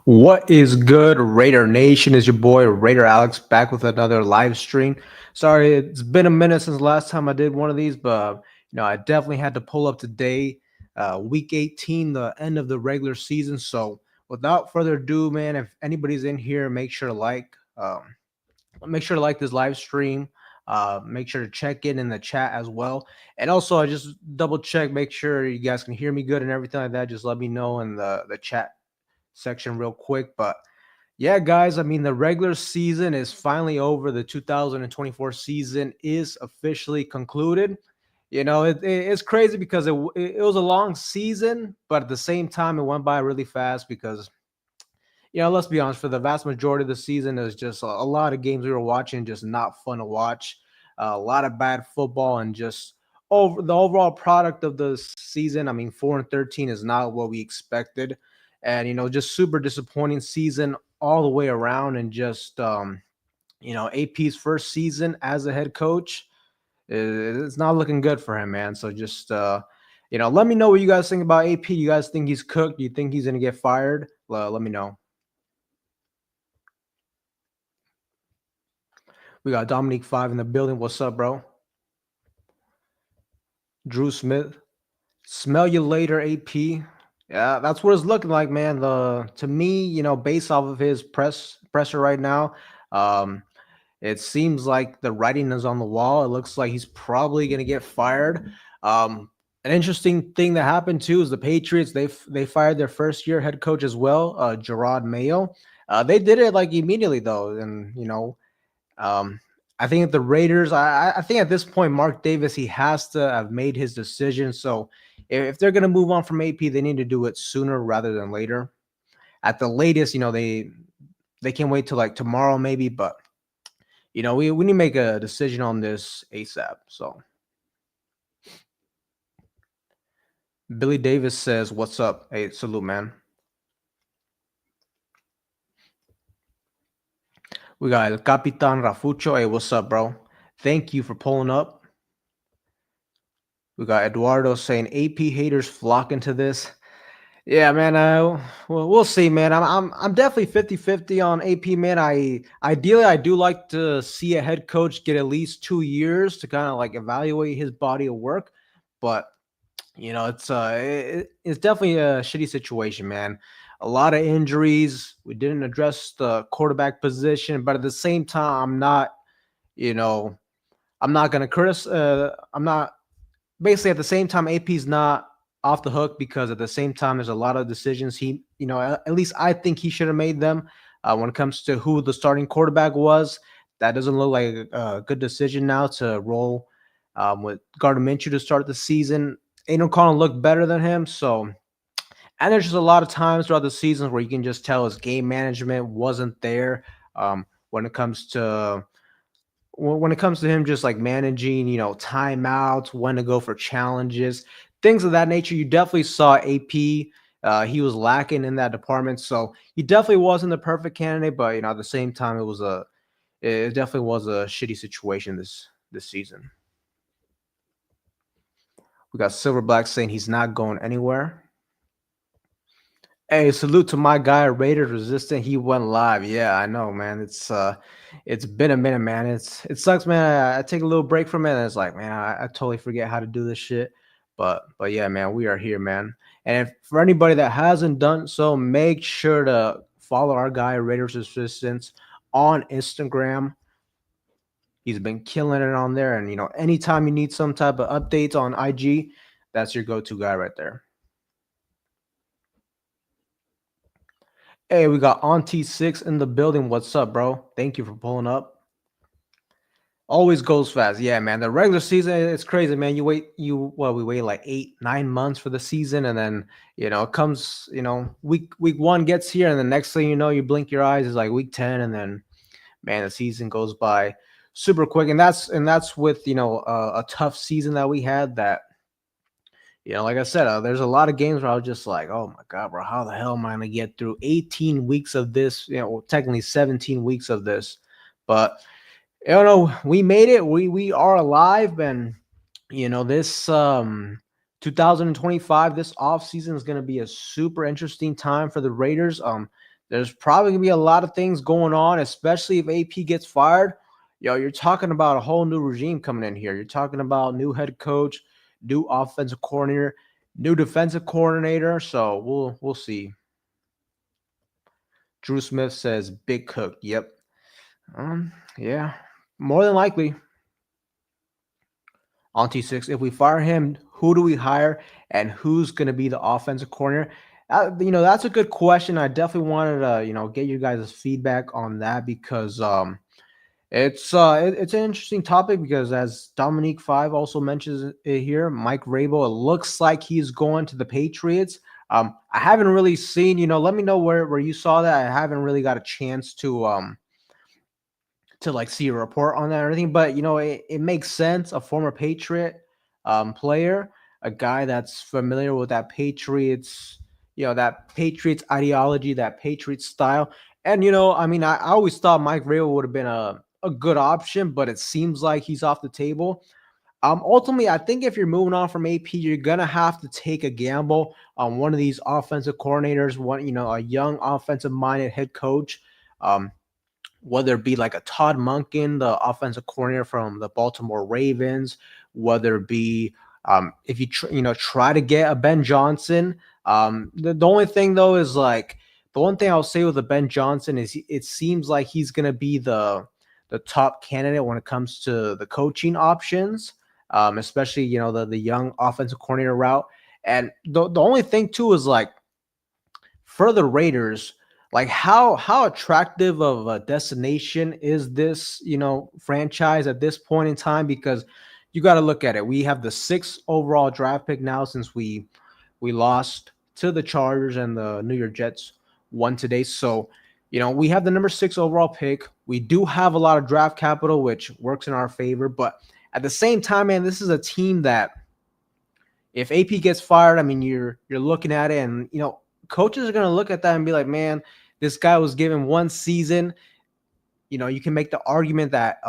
What is good, Raider Nation? Is your boy Raider Alex back with another live stream. Sorry, it's been a minute since the last time I did one of these, but I definitely had to pull up today, week 18, the end of the regular season. So, without further ado, man, if anybody's in here, make sure to like this live stream. Make sure to check in the chat as well. And also, I just double check, make sure you guys can hear me good and everything like that. Just let me know in the chat section real quick. But yeah, guys, I mean, the regular season is finally over. The 2024 season is officially concluded. It's crazy because it was a long season, but at the same time, it went by really fast because, let's be honest, for the vast majority of the season, it was just a lot of games we were watching, just not fun to watch. A lot of bad football and just over the overall product of the season. I mean, 4-13 is not what we expected. And, just super disappointing season all the way around. And just, AP's first season as a head coach, it's not looking good for him, man. So just, let me know what you guys think about AP. You guys think he's cooked? Do you think he's going to get fired? Let me know. We got Dominique 5 in the building. What's up, bro? Drew Smith. Smell you later, AP. Yeah, that's what it's looking like, man. To me, based off of his presser right now, it seems like the writing is on the wall. It looks like he's probably gonna get fired. An interesting thing that happened too is the Patriots, they fired their first year head coach as well, Gerard Mayo. They did it like immediately though, and I think at the Raiders, I think at this point, Mark Davis, he has to have made his decision. So if they're going to move on from AP, they need to do it sooner rather than later. At the latest, they can wait till like tomorrow maybe, but we need to make a decision on this ASAP. So Billy Davis says, "What's up? Hey, salute, man." We got El Capitan Rafucho. Hey, what's up, bro? Thank you for pulling up. We got Eduardo saying AP haters flocking to this. Yeah, man. Well, we'll see, man. I'm definitely 50-50 on AP, man. I do like to see a head coach get at least 2 years to kind of like evaluate his body of work, but it's definitely a shitty situation, man. A lot of injuries. We didn't address the quarterback position, but at the same time, you know, I'm not gonna criticize. I'm not basically at the same time. AP's not off the hook because at the same time, there's a lot of decisions at least I think he should have made them. When it comes to who the starting quarterback was, that doesn't look like a good decision now to roll with Gardner Minshew to start the season. Aiden O'Connell looked better than him, so and there's just a lot of times throughout the seasons where you can just tell his game management wasn't there. When it comes to him just like managing, timeouts, when to go for challenges, things of that nature. You definitely saw AP. He was lacking in that department, so he definitely wasn't the perfect candidate. But at the same time, it definitely was a shitty situation this season. We got Silver Black saying he's not going anywhere. Hey, salute to my guy Raiders Resistant. He went live. Yeah, I know, man. It's been a minute, man. It sucks, man. I take a little break from it, and it's like, man, I totally forget how to do this shit. But yeah, man, we are here, man. And for anybody that hasn't done so, make sure to follow our guy Raiders Resistance on Instagram. He's been killing it on there, and anytime you need some type of updates on IG, that's your go-to guy right there. Hey, we got Auntie 6 in the building. What's up, bro? Thank you for pulling up. Always goes fast. Yeah, man. The regular season, it's crazy, man. We wait like 8-9 months for the season, and then it comes, week 1 gets here, and the next thing you know, you blink your eyes, it's like week 10, and then man, the season goes by super quick. And that's with a tough season that we had that. Like I said, there's a lot of games where I was just like, oh my God, bro, how the hell am I going to get through 18 weeks of this? Technically 17 weeks of this. But, we made it. We are alive. And, this 2025, this offseason is going to be a super interesting time for the Raiders. There's probably gonna be a lot of things going on, especially if AP gets fired. You're talking about a whole new regime coming in here. You're talking about new head coach, new offensive coordinator, new defensive coordinator. So we'll see. Drew Smith says Big Cook. Yep. Yeah, more than likely. On T6, if we fire him, who do we hire, and who's going to be the offensive coordinator? That's a good question. I definitely wanted to, get you guys' feedback on that because it's an interesting topic because as Dominique Five also mentions it here, Mike Vrabel, it looks like he's going to the Patriots. I haven't really seen, let me know where you saw that. I haven't really got a chance to like see a report on that or anything, but it makes sense. A former Patriot player, a guy that's familiar with that Patriots, that Patriots ideology, that Patriots style. And I mean, I always thought Mike Vrabel would have been a good option, but it seems like he's off the table. Ultimately, I think if you're moving on from AP, you're gonna have to take a gamble on one of these offensive coordinators, a young offensive minded head coach. Whether it be like a Todd Monken, the offensive coordinator from the Baltimore Ravens, whether it be if you try to get a Ben Johnson. The only thing though is like the one thing I'll say with the Ben Johnson is it seems like he's gonna be the top candidate when it comes to the coaching options, especially the young offensive coordinator route. And the only thing too is like for the Raiders, like how attractive of a destination is this, franchise at this point in time? Because you got to look at it. We have the sixth overall draft pick now since we lost to the Chargers and the New York Jets won today. So, we have the number 6 overall pick. We do have a lot of draft capital, which works in our favor. But at the same time, man, this is a team that if AP gets fired, I mean, you're looking at it, and coaches are going to look at that and be like, man, this guy was given one season. You can make the argument that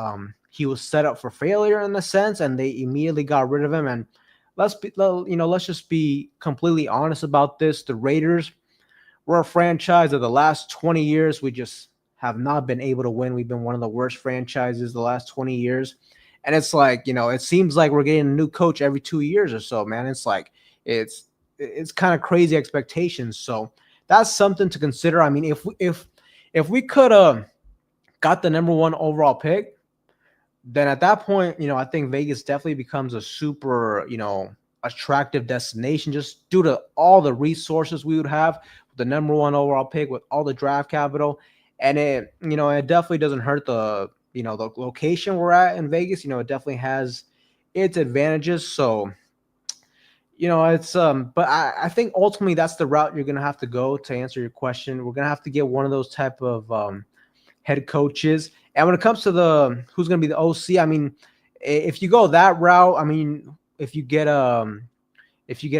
he was set up for failure in a sense, and they immediately got rid of him. And let's just be completely honest about this. The Raiders were a franchise of the last 20 years. We just have not been able to win. We've been one of the worst franchises the last 20 years. And it's like, it seems like we're getting a new coach every 2 years or so, man. It's like it's kind of crazy expectations. So that's something to consider. I mean, if we could have got the number 1 overall pick, then at that point, I think Vegas definitely becomes a super, attractive destination just due to all the resources we would have with the number 1 overall pick, with all the draft capital. And it definitely doesn't hurt the location we're at in Vegas. It definitely has its advantages. So, it's but I think ultimately that's the route you're gonna have to go to answer your question. We're gonna have to get one of those type of head coaches. And when it comes to the who's gonna be the OC, I mean, if you go that route, I mean, if you get a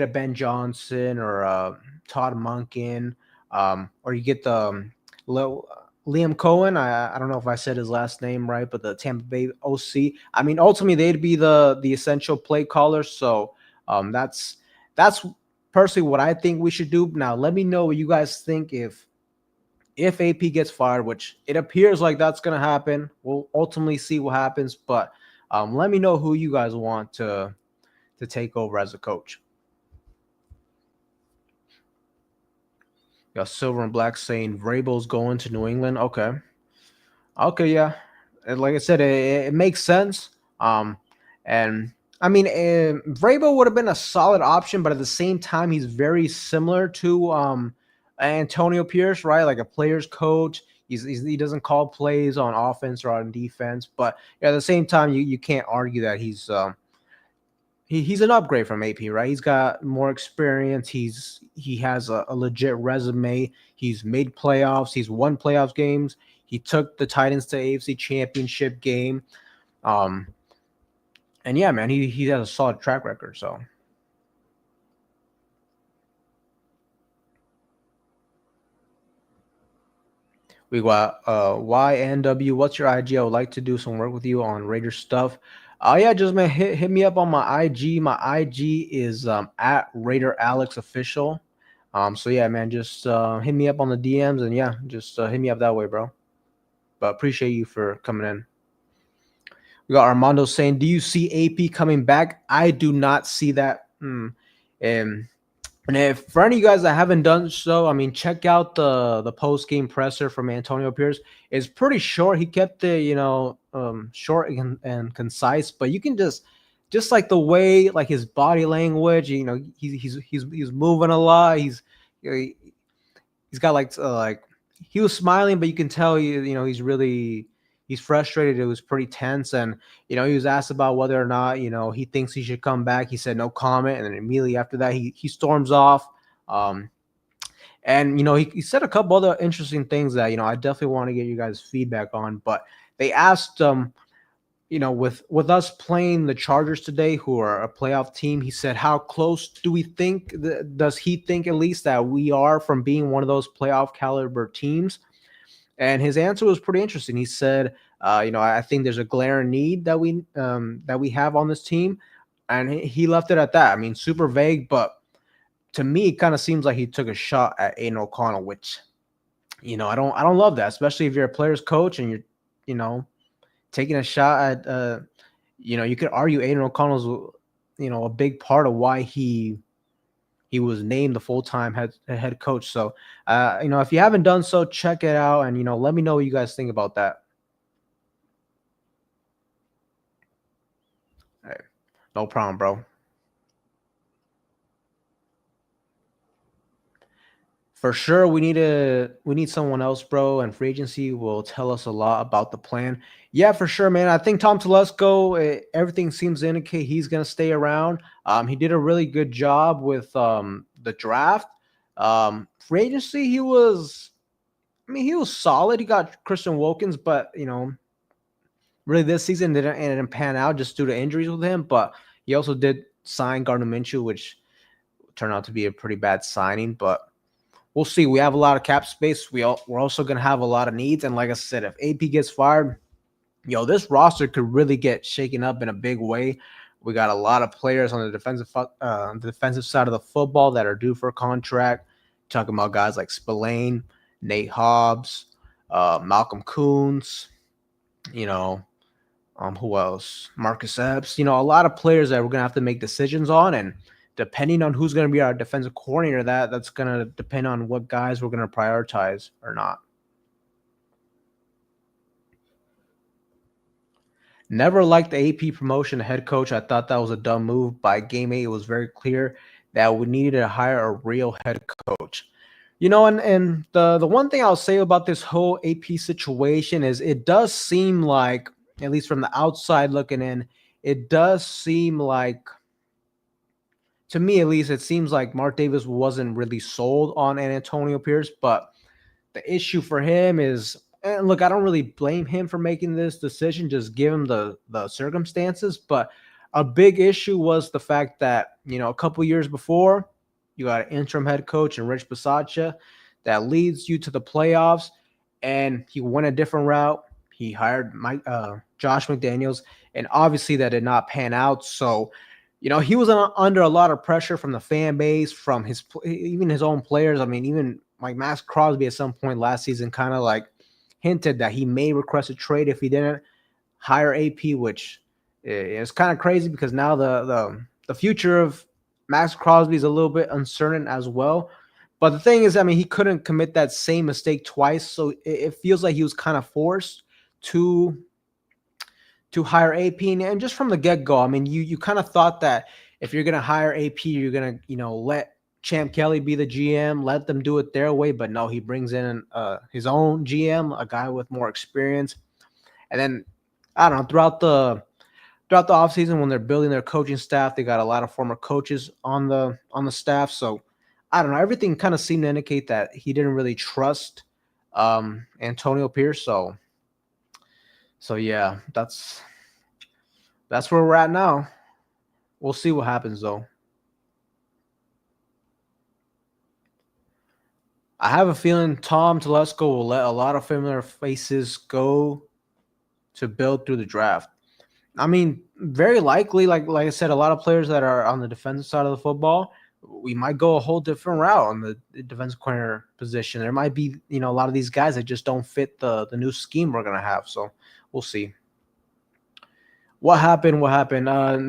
Ben Johnson or Todd Monken, or you get the Liam Cohen. I don't know if I said his last name right, but the Tampa Bay OC. I mean, ultimately they'd be the essential play callers. So that's personally what I think we should do. Now, let me know what you guys think if AP gets fired, which it appears like that's going to happen. We'll ultimately see what happens, but let me know who you guys want to take over as a coach. Got Silver and Black saying Vrabel's going to New England. Okay, yeah. And like I said, it makes sense. And I mean, Vrabel would have been a solid option, but at the same time, he's very similar to Antonio Pierce, right? Like a player's coach. He doesn't call plays on offense or on defense, but at the same time, you can't argue that he's an upgrade from AP, right? He's got more experience. He has a legit resume. He's made playoffs. He's won playoffs games. He took the Titans to AFC Championship game. And yeah, man, he has a solid track record. So we got YNW. What's your IG? I would like to do some work with you on Raider stuff. Yeah, just man, hit me up on my IG. My IG is at Raider Alex Official. So yeah, man, just hit me up on the DMs, and yeah, just hit me up that way, bro. But appreciate you for coming in. We got Armando saying, "Do you see AP coming back?" I do not see that. And if for any of you guys that haven't done so, I mean, check out the post game presser from Antonio Pierce. It's pretty short. He kept it, short and concise, but you can just like the way, like his body language, he's moving a lot. You know, he's got like he was smiling, but you can tell he's frustrated. It was pretty tense, and he was asked about whether or not he thinks he should come back. He said no comment, and then immediately after that he storms off. Um, and he said a couple other interesting things that I definitely want to get you guys feedback on. But they asked with us playing the Chargers today, who are a playoff team, he said, how close do we think, does he think at least that we are from being one of those playoff caliber teams? And his answer was pretty interesting. He said, I think there's a glaring need that we have on this team. And he left it at that. I mean, super vague, but to me, it kind of seems like he took a shot at Aiden O'Connell, which, I don't love that, especially if you're a player's coach and you're, you know, taking a shot at you could argue Aiden O'Connell's a big part of why he was named the full-time head coach. So if you haven't done so, check it out, and let me know what you guys think about that. All right. No problem, bro. For sure, we need someone else, bro, and free agency will tell us a lot about the plan. Yeah, for sure, man. I think Tom Telesco, everything seems to indicate he's gonna stay around. He did a really good job with the draft. Free agency, he was solid. He got Christian Wilkins, but really this season didn't pan out just due to injuries with him. But he also did sign Gardner Minshew, which turned out to be a pretty bad signing, but we'll see. We have a lot of cap space. We're also going to have a lot of needs. And like I said, if AP gets fired, this roster could really get shaken up in a big way. We got a lot of players on the defensive side of the football that are due for a contract. Talking about guys like Spillane, Nate Hobbs, Malcolm Coons, you know, who else? Marcus Epps. A lot of players that we're gonna have to make decisions on, and depending on who's gonna be our defensive coordinator, that's gonna depend on what guys we're gonna prioritize or not. Never liked the AP promotion to head coach. I thought that was a dumb move. By game 8, it was very clear that we needed to hire a real head coach. And the one thing I'll say about this whole AP situation is it does seem like, at least from the outside looking in, it does seem like, to me at least, it seems like Mark Davis wasn't really sold on Antonio Pierce. But the issue for him is, and look, I don't really blame him for making this decision, just give him the circumstances. But a big issue was the fact that, a couple years before, you got an interim head coach and Rich Bisaccia that leads you to the playoffs, and he went a different route. He hired Josh McDaniels, and obviously that did not pan out. So, he was under a lot of pressure from the fan base, from even his own players. I mean, even like Max Crosby at some point last season kind of like hinted that he may request a trade if he didn't hire AP, which is kind of crazy because now the future of Max Crosby is a little bit uncertain as well. But the thing is, I mean, he couldn't commit that same mistake twice, so it feels like he was kind of forced to hire AP. And just from the get-go, I mean, you kind of thought that if you're going to hire AP, you're going to, let Champ Kelly be the GM, let them do it their way. But no, he brings in his own GM, a guy with more experience. And then, I don't know, throughout the offseason when they're building their coaching staff, they got a lot of former coaches on the staff. So I don't know, everything kind of seemed to indicate that he didn't really trust Antonio Pierce. So yeah, that's where we're at now. We'll see what happens though. I have a feeling Tom Telesco will let a lot of familiar faces go to build through the draft. I mean, very likely, like I said, a lot of players that are on the defensive side of the football. we might go a whole different route on the defensive corner position. There might be, a lot of these guys that just don't fit the new scheme we're gonna have. So we'll see. What happened? What happened?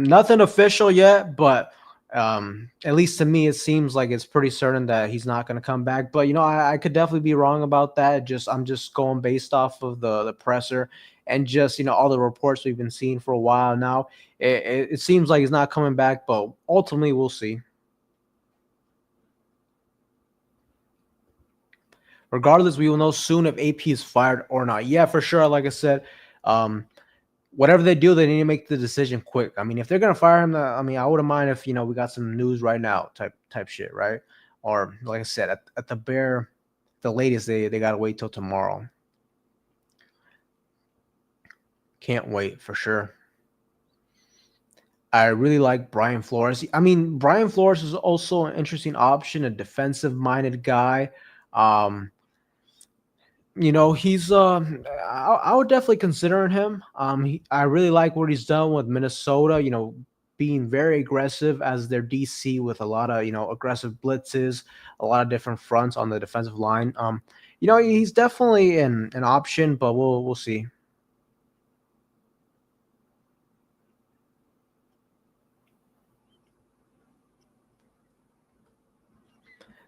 Nothing official yet, but at least to me, it seems like it's pretty certain that he's not going to come back. But I could definitely be wrong about that. I'm just going based off of the presser and just all the reports we've been seeing for a while now. It seems like he's not coming back, but ultimately we'll see. Regardless, we will know soon if AP is fired or not. Yeah, for sure. Like I said, whatever they do, they need to make the decision quick. I mean, if they're gonna fire him, I wouldn't mind if we got some news right now, type shit, right? Or like I said, at the latest, they gotta wait till tomorrow. Can't wait for sure. I really like Brian Flores. I mean, Brian Flores is also an interesting option, a defensive minded guy. Um, he's I would definitely consider him. I really like what he's done with Minnesota. Being very aggressive as their DC with a lot of aggressive blitzes, a lot of different fronts on the defensive line. He's definitely an option, but we'll see.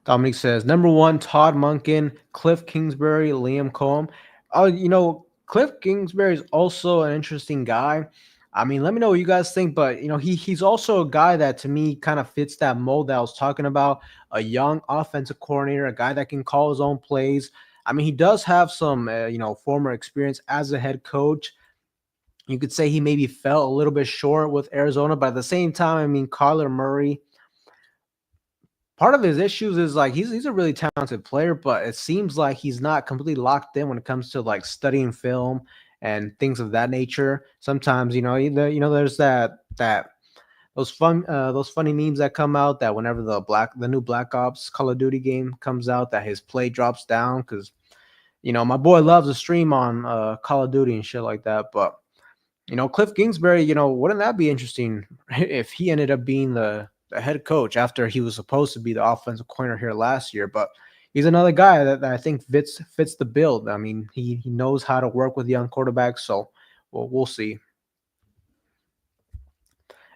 Dominic says number one, Todd Monken, Kliff Kingsbury, Liam Cohen. Kliff Kingsbury is also an interesting guy. I mean, let me know what you guys think, but he's also a guy that to me kind of fits that mold that I was talking about. A young offensive coordinator, a guy that can call his own plays. I mean, he does have some former experience as a head coach. You could say he maybe fell a little bit short with Arizona, but at the same time, I mean, Kyler Murray, part of his issues is like he's a really talented player, but it seems like he's not completely locked in when it comes to like studying film and things of that nature. Sometimes there's that those funny memes that come out that whenever the new Black Ops Call of Duty game comes out, that his play drops down because my boy loves to stream on Call of Duty and shit like that. But Kliff Kingsbury, wouldn't that be interesting if he ended up being the head coach after he was supposed to be the offensive coordinator here last year? But he's another guy that I think fits the build. I mean, he knows how to work with young quarterbacks, so we'll see.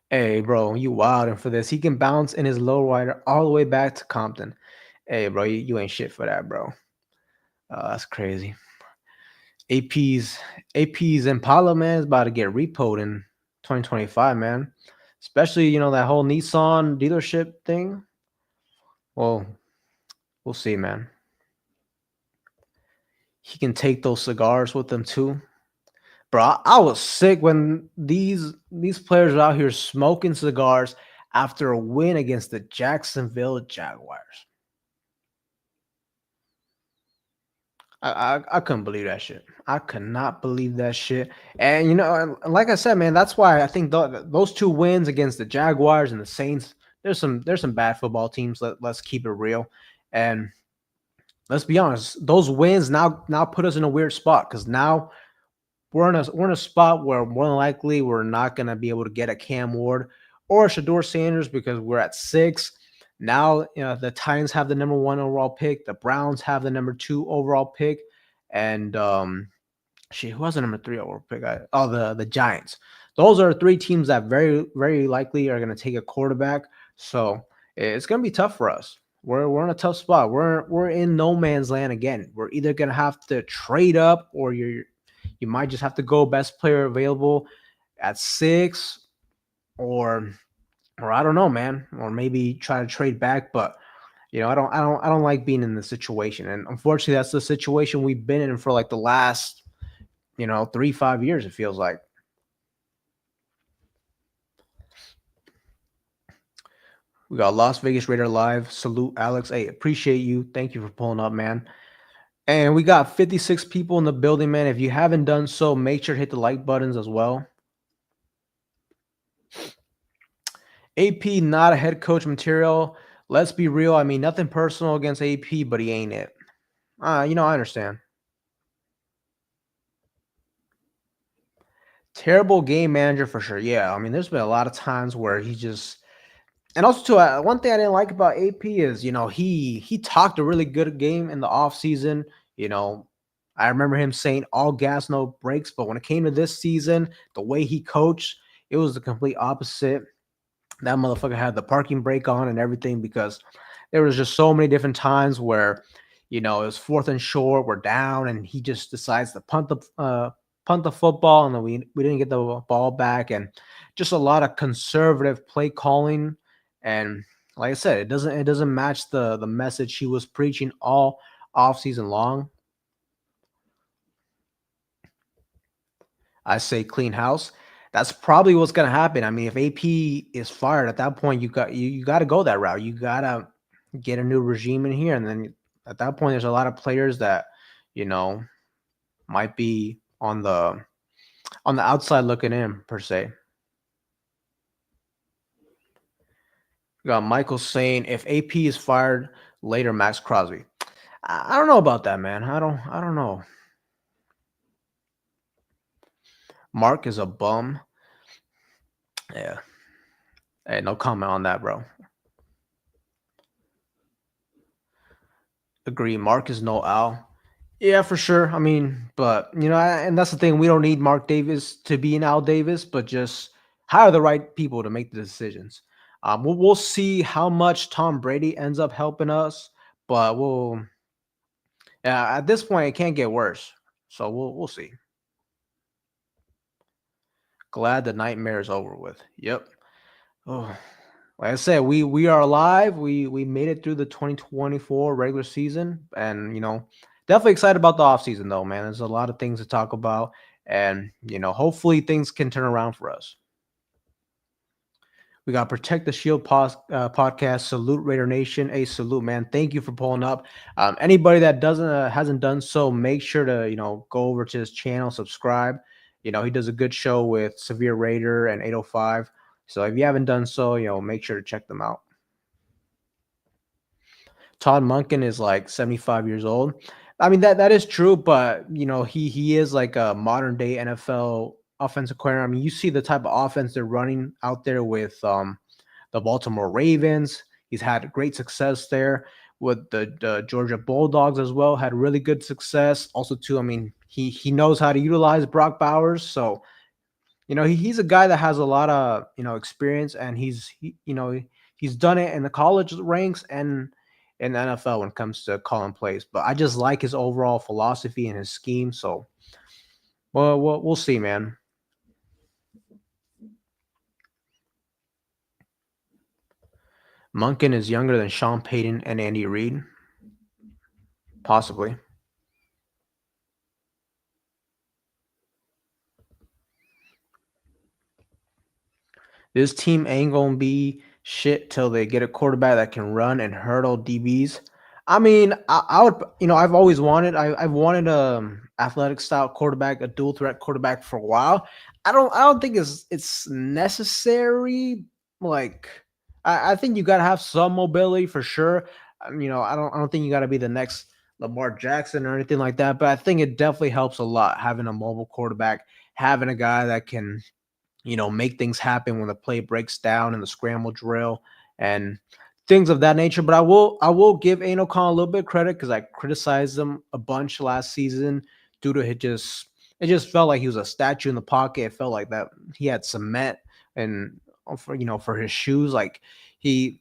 Hey, bro, you wilding for this. He can bounce in his low rider all the way back to Compton. Hey, bro, you ain't shit for that, bro. That's crazy. AP's AP's Impala, man, is about to get repoed in 2025, man. Especially, that whole Nissan dealership thing. Well, we'll see, man. He can take those cigars with him too. Bro, I was sick when these players are out here smoking cigars after a win against the Jacksonville Jaguars. I couldn't believe that shit. I could not believe that shit. And like I said, man, that's why I think those two wins against the Jaguars and the Saints. There's some bad football teams. Let's keep it real. And let's be honest, those wins now put us in a weird spot because now we're in a spot where more than likely we're not gonna be able to get a Cam Ward or a Shador Sanders because we're at 6. Now, the Titans have the number 1 overall pick. The Browns have the number 2 overall pick, and who has the number 3 overall pick? The Giants. Those are 3 teams that very very likely are going to take a quarterback. So it's going to be tough for us. We're in a tough spot. We're in no man's land again. We're either going to have to trade up, or you might just have to go best player available at 6, or I don't know, man, or maybe try to trade back. But I don't like being in this situation, and unfortunately, that's the situation we've been in for like the last 3-5 years. It feels like. We got Las Vegas Raider live. Salute, Alex. Hey, appreciate you. Thank you for pulling up, man. And we got 56 people in the building, man. If you haven't done so, make sure to hit the like buttons as well. AP not a head coach material. Let's be real. I mean, nothing personal against AP, but he ain't it. I understand. Terrible game manager for sure. Yeah, I mean, there's been a lot of times where he just And also too, one thing I didn't like about AP is, he talked a really good game in the offseason. You know, I remember him saying all gas, no brakes. But when it came to this season, the way he coached, it was the complete opposite. That motherfucker had the parking brake on and everything because there was just so many different times where, it was fourth and short, we're down, and he just decides to punt the football, and then we didn't get the ball back, and just a lot of conservative play calling. And like I said, it doesn't match the message he was preaching all off season long. I say clean house. That's probably what's gonna happen. I mean, if AP is fired at that point, you got to go that route. You gotta get a new regime in here, and then at that point, there's a lot of players that you know might be on the outside looking in per se. We got Michael saying if AP is fired later, Max Crosby. I don't know about that, man. I don't know. Mark is a bum. Yeah. Hey, no comment on that, bro. Agree. Mark is no Al. Yeah, for sure. I mean, but and that's the thing. We don't need Mark Davis to be an Al Davis, but just hire the right people to make the decisions. We'll see how much Tom Brady ends up helping us, but at this point it can't get worse. So we'll see. Glad the nightmare is over with. Yep. Oh, like I said, we are alive. We made it through the 2024 regular season, and definitely excited about the offseason though, man. There's a lot of things to talk about, and hopefully things can turn around for us. We got Protect the Shield podcast. Salute Raider Nation. A salute, man. Thank you for pulling up. Anybody that doesn't hasn't done so, make sure to go over to his channel, subscribe. He does a good show with Severe Raider and 805. So if you haven't done so, make sure to check them out. Todd Monken is like 75 years old. I mean that is true, but he is like a modern day NFL offensive coordinator. I mean, you see the type of offense they're running out there with the Baltimore Ravens. He's had great success there with the Georgia Bulldogs as well. Had really good success. Also, too, I mean, he knows how to utilize Brock Bowers. So he's a guy that has a lot of experience, and he's done it in the college ranks and in the NFL when it comes to calling plays. But I just like his overall philosophy and his scheme. So well, we'll see, man. Munkin is younger than Sean Payton and Andy Reid, possibly. This team ain't gonna be shit till they get a quarterback that can run and hurdle DBs. I mean, I would, I've always wanted, I've wanted a athletic style quarterback, a dual threat quarterback for a while. I don't think it's necessary. Like, I think you got to have some mobility for sure. I don't think you got to be the next Lamar Jackson or anything like that. But I think it definitely helps a lot having a mobile quarterback, having a guy that can make things happen when the play breaks down in the scramble drill and things of that nature. But I will give Aino Khan a little bit of credit because I criticized him a bunch last season due to it just felt like he was a statue in the pocket. It felt like that he had cement and for his shoes. Like he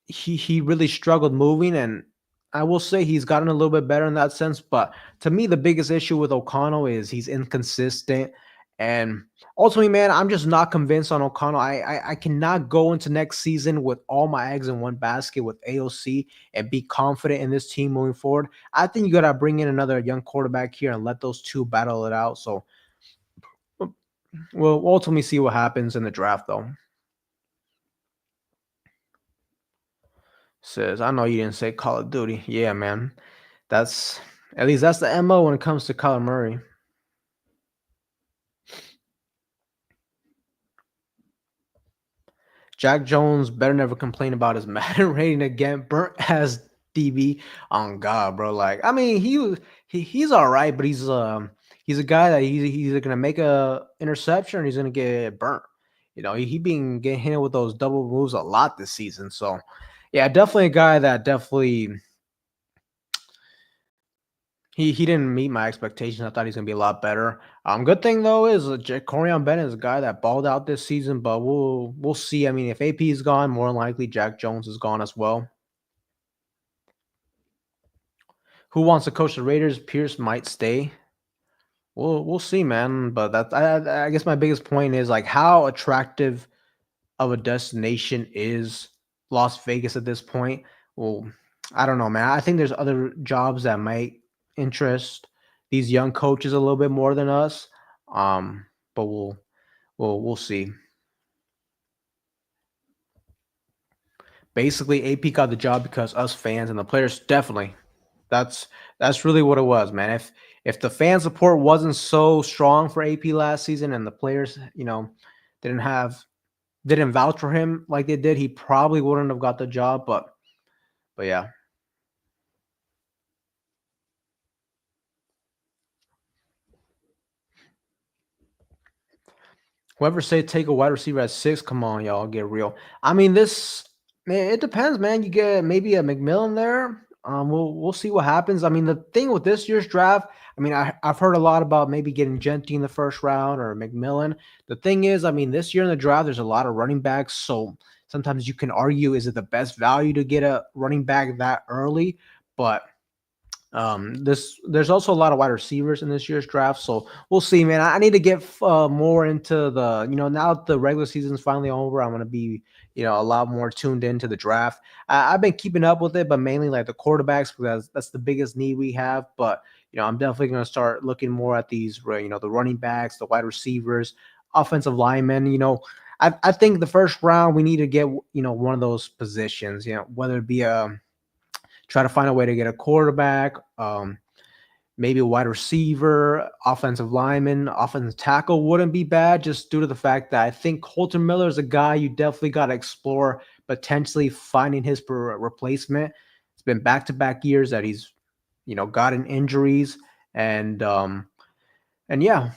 he really struggled moving, and I will say he's gotten a little bit better in that sense. But to me, the biggest issue with O'Connell is he's inconsistent. And ultimately, man, I'm just not convinced on O'Connell. I cannot go into next season with all my eggs in one basket with AOC and be confident in this team moving forward. I think you got to bring in another young quarterback here and let those two battle it out. So we'll ultimately see what happens in the draft, though. Says, I know you didn't say Call of Duty. Yeah, man. That's at least that's the MO when it comes to Kyler Murray. Jack Jones better never complain about his Madden rating again. Burnt as DB on God, bro. Like, I mean, he's all right, but he's a guy that he's either gonna make a interception or he's gonna get burnt. he been getting hit with those double moves a lot this season. So yeah, definitely a guy that definitely he didn't meet my expectations. I thought he's gonna be a lot better. Good thing though is Corian Bennett is a guy that balled out this season, but we'll see. I mean, if AP is gone, more than likely Jack Jones is gone as well. Who wants to coach the Raiders? Pierce might stay. We'll see, man. But I guess my biggest point is like how attractive of a destination is Las Vegas at this point. Well, I don't know, man. I think there's other jobs that might interest these young coaches a little bit more than us. But we'll see. Basically, AP got the job because us fans and the players definitely. That's that's really what it was, man. If the fan support wasn't so strong for AP last season and the players, didn't have didn't vouch for him like they did, he probably wouldn't have got the job. But yeah. Whoever say take a wide receiver at 6, come on, y'all, get real. I mean, this man, it depends, man. You get maybe a McMillan there. We'll see what happens. I mean, the thing with this year's draft, I mean, I've heard a lot about maybe getting Genty in the first round or McMillan. The thing is, I mean, this year in the draft, there's a lot of running backs, so sometimes you can argue, is it the best value to get a running back that early? But there's also a lot of wide receivers in this year's draft, so we'll see, man. I need to get more into the, now that the regular season's finally over, I'm gonna be, a lot more tuned into the draft. I've been keeping up with it, but mainly like the quarterbacks because that's the biggest need we have. But I'm definitely gonna start looking more at these, the running backs, the wide receivers, offensive linemen. I think the first round we need to get one of those positions, whether it be a try to find a way to get a quarterback, maybe a wide receiver, offensive lineman, offensive tackle wouldn't be bad just due to the fact that I think Colton Miller is a guy you definitely got to explore potentially finding his replacement. It's been back-to-back years that he's, gotten injuries and yeah,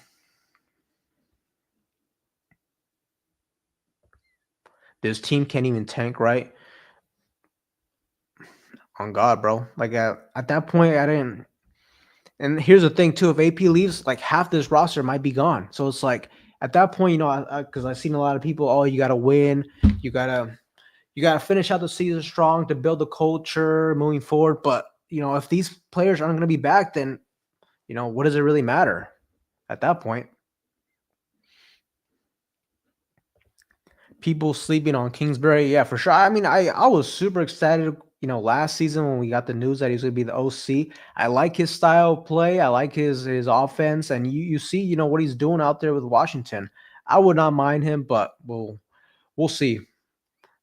this team can't even tank, right? On God, bro. Like at that point, I didn't. And here's the thing too: if AP leaves, like half this roster might be gone. So it's like at that point, because I've seen a lot of people. Oh, you got to win. You gotta you gotta finish out the season strong to build the culture moving forward. But if these players aren't going to be back, then what does it really matter at that point? People sleeping on Kingsbury, yeah, for sure. I mean, I was super excited, last season when we got the news that he's going to be the OC. I like his style of play. I like his offense, and you see, what he's doing out there with Washington. I would not mind him, but we'll see.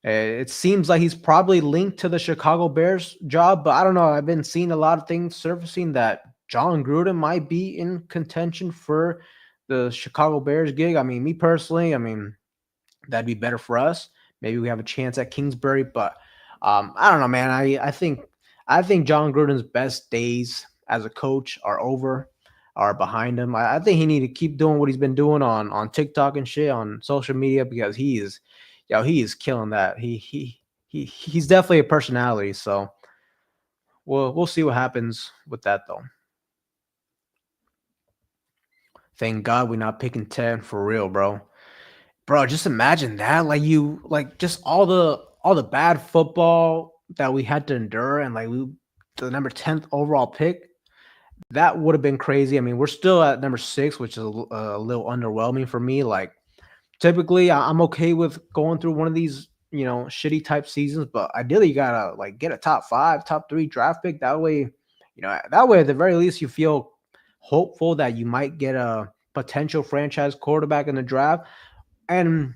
It seems like he's probably linked to the Chicago Bears job, but I don't know. I've been seeing a lot of things surfacing that John Gruden might be in contention for the Chicago Bears gig. I mean, me personally, I mean, that'd be better for us. Maybe we have a chance at Kingsbury, but I don't know, man. I think John Gruden's best days as a coach are over, are behind him. I think he need to keep doing what he's been doing on TikTok and shit on social media because he is killing that. He's definitely a personality. So we'll see what happens with that though. Thank God we're not picking 10 for real, bro. Bro, just imagine that. Like just all the bad football that we had to endure and like the number 10th overall pick, that would have been crazy. I mean, we're still at number 6, which is a little underwhelming for me. Like typically I'm okay with going through one of these, shitty type seasons, but ideally you gotta like get a top 5, top 3 draft pick. That way at the very least you feel hopeful that you might get a potential franchise quarterback in the draft. And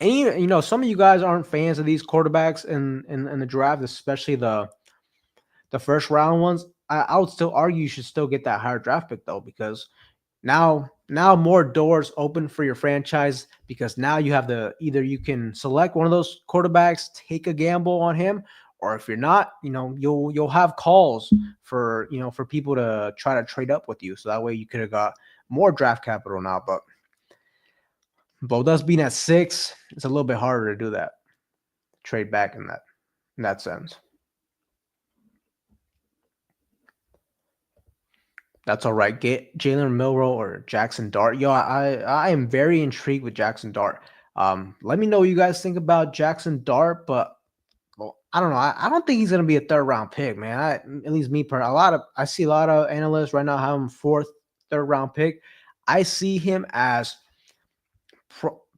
some of you guys aren't fans of these quarterbacks in the draft, especially the first round ones. I would still argue you should still get that higher draft pick though, because now more doors open for your franchise because now you have either you can select one of those quarterbacks, take a gamble on him, or if you're not, you'll have calls for people to try to trade up with you. So that way you could have got more draft capital now. But But with us being at 6, it's a little bit harder to do that. Trade back in that sense. That's all right. Get Jalen Milroe or Jackson Dart. Yo, I am very intrigued with Jackson Dart. Let me know what you guys think about Jackson Dart, but well, I don't know. I don't think he's gonna be a third round pick, man. At least me per I see a lot of analysts right now have him fourth, third round pick. I see him as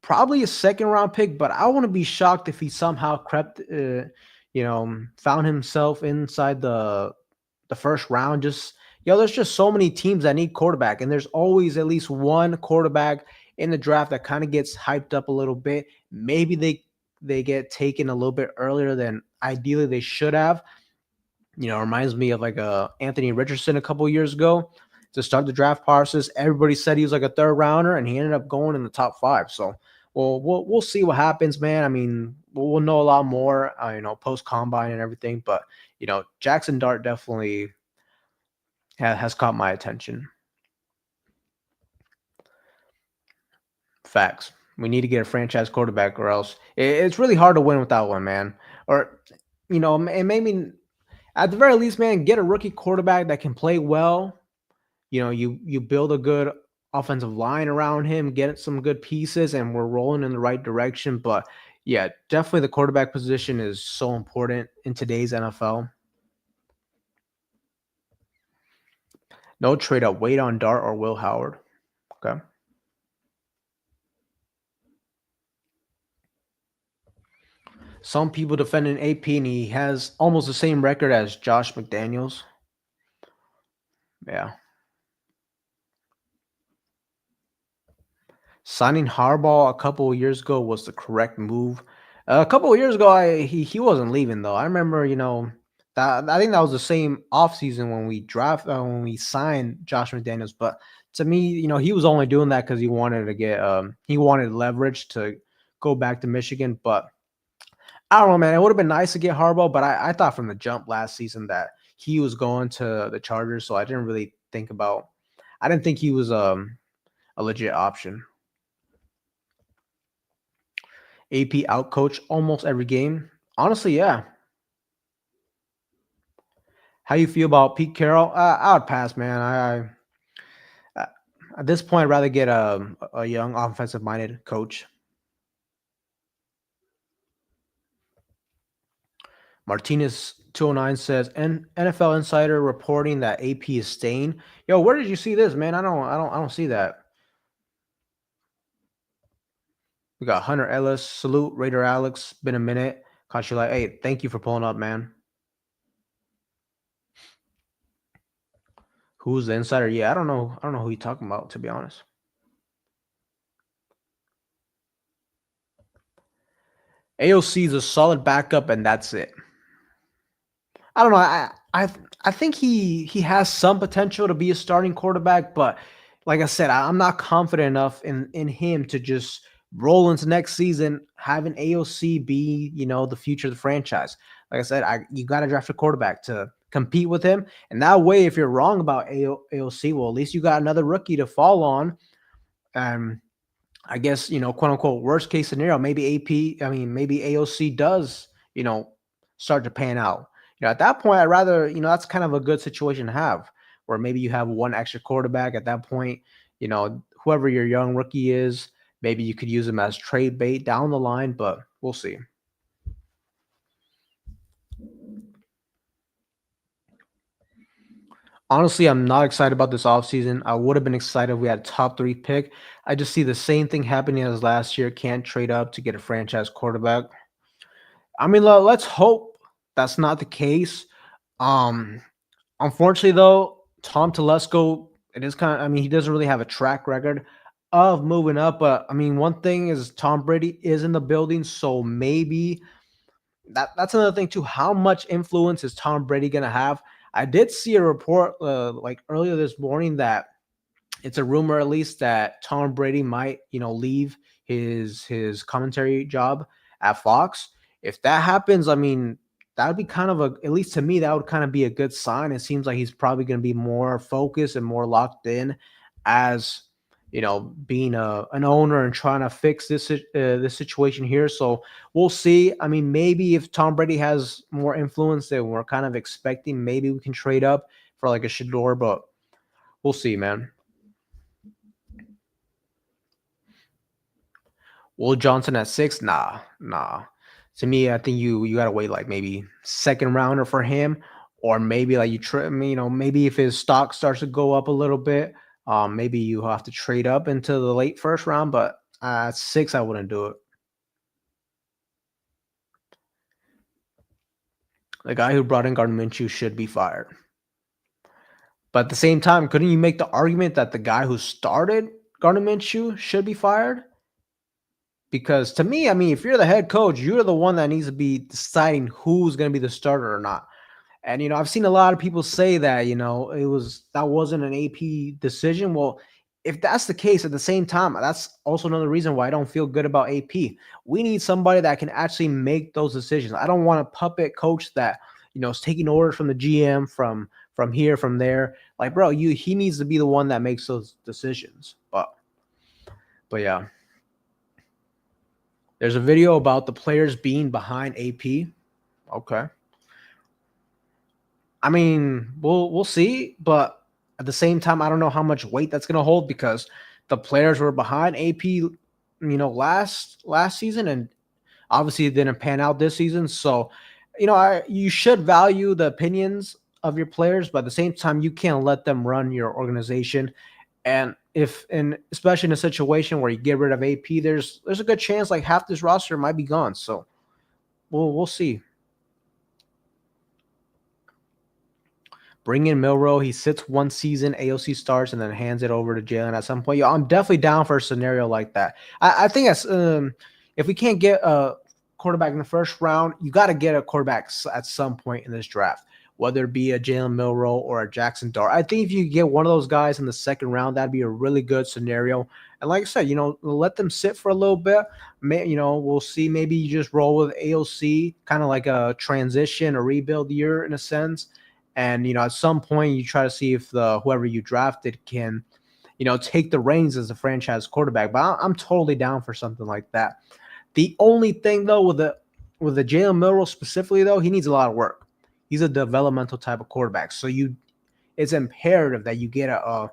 probably a second round pick, but I want to be shocked if he somehow crept, found himself inside the first round. Just there's just so many teams that need quarterback, and there's always at least one quarterback in the draft that kind of gets hyped up a little bit. Maybe they get taken a little bit earlier than ideally they should have. Reminds me of like Anthony Richardson a couple years ago to start the draft process. Everybody said he was like a third rounder, and he ended up going in the top 5. So, well, we'll see what happens, man. I mean, we'll know a lot more, post combine and everything. But Jackson Dart definitely has caught my attention. Facts. We need to get a franchise quarterback, or else it's really hard to win without one, man. Or and maybe at the very least, man, get a rookie quarterback that can play well. You build a good offensive line around him, get some good pieces, and we're rolling in the right direction. But yeah, definitely the quarterback position is so important in today's NFL. No trade up. Wait on Dart or Will Howard. Okay. Some people defending AP, and he has almost the same record as Josh McDaniels. Yeah. Signing Harbaugh a couple of years ago was the correct move. A couple of years ago, he wasn't leaving though. I remember, that I think that was the same offseason when we signed Josh McDaniels. But to me, he was only doing that because he wanted leverage to go back to Michigan. But I don't know, man. It would have been nice to get Harbaugh, but I thought from the jump last season that he was going to the Chargers, so I didn't think he was a legit option. AP outcoach almost every game. Honestly, yeah. How you feel about Pete Carroll? I would pass, man. I at this point, I'd rather get a young offensive minded coach. Martinez 209 says NFL Insider reporting that AP is staying. Yo, where did you see this, man? I don't see that. We got Hunter Ellis. Salute Raider Alex. Been a minute. Caught you like, hey, thank you for pulling up, man. Who's the insider? Yeah, I don't know. I don't know who you're talking about, to be honest. AOC is a solid backup, and that's it. I don't know. I think he has some potential to be a starting quarterback, but like I said, I'm not confident enough in him to just roll into next season having AOC be the future of the franchise. Like I said, you got to draft a quarterback to compete with him, and that way, if you're wrong about AOC, well, at least you got another rookie to fall on. Um, I guess, quote unquote, worst case scenario, maybe AOC does, start to pan out. At that point, I'd rather, that's kind of a good situation to have where maybe you have one extra quarterback at that point, whoever your young rookie is, maybe you could use him as trade bait down the line, but we'll see. Honestly, I'm not excited about this offseason. I would have been excited if we had a top 3 pick. I just see the same thing happening as last year. Can't trade up to get a franchise quarterback. I mean, let's hope that's not the case. Um, Unfortunately, though, Tom Telesco, it is kind of, I mean, he doesn't really have a track record of moving up. But I mean, one thing is Tom Brady is in the building, so maybe that's another thing too. How much influence is Tom Brady gonna have? I did see a report like earlier this morning that it's a rumor at least that Tom Brady might, leave his commentary job at Fox. If that happens, I mean, that would be kind of at least to me, that would kind of be a good sign. It seems like he's probably going to be more focused and more locked in as, being an owner and trying to fix this situation here. So we'll see. I mean, maybe if Tom Brady has more influence than we're kind of expecting, maybe we can trade up for like a Shador, but we'll see, man. Will Johnson at 6? Nah, nah. To me, I think you gotta wait like maybe second rounder for him, or maybe like maybe if his stock starts to go up a little bit, maybe you have to trade up into the late first round. But at 6, I wouldn't do it. The guy who brought in Gardner Minshew should be fired. But at the same time, couldn't you make the argument that the guy who started Gardner Minshew should be fired? Because to me, I mean, if you're the head coach, you're the one that needs to be deciding who's going to be the starter or not. And I've seen a lot of people say that that wasn't an AP decision. Well, if that's the case, at the same time, that's also another reason why I don't feel good about AP. We need somebody that can actually make those decisions. I don't want a puppet coach that is taking orders from the GM from here, from there. Like, bro, he needs to be the one that makes those decisions. But yeah. There's a video about the players being behind AP. Okay. I mean, we'll see, but at the same time, I don't know how much weight that's going to hold because the players were behind AP, last season, and obviously it didn't pan out this season. So, you should value the opinions of your players, but at the same time, you can't let them run your organization. And especially in a situation where you get rid of AP, there's a good chance like half this roster might be gone. So we'll see. Bring in Milroe. He sits one season, AOC starts, and then hands it over to Jalen at some point. Yeah, I'm definitely down for a scenario like that. I think if we can't get a quarterback in the first round, you got to get a quarterback at some point in this draft, whether it be a Jalen Milroe or a Jackson Dart. I think if you get one of those guys in the second round, that'd be a really good scenario. And like I said, let them sit for a little bit. We'll see. Maybe you just roll with AOC, kind of like a transition, a rebuild year in a sense. And at some point, you try to see if whoever you drafted can, take the reins as a franchise quarterback. But I'm totally down for something like that. The only thing though with the Jalen Milroe specifically though, he needs a lot of work. He's a developmental type of quarterback, so it's imperative that you get a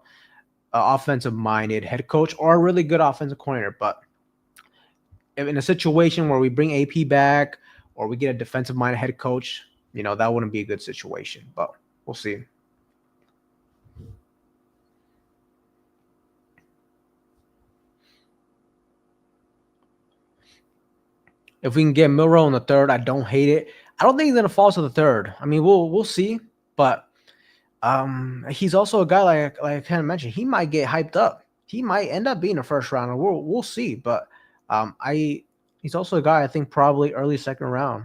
offensive minded head coach or a really good offensive coordinator. But in a situation where we bring AP back or we get a defensive minded head coach, that wouldn't be a good situation. But we'll see. If we can get Milroe in the third, I don't hate it. I don't think he's gonna fall to the third. I mean, we'll see, but he's also a guy like I kind of mentioned. He might get hyped up. He might end up being a first rounder. We'll see, but he's also a guy I think probably early second round.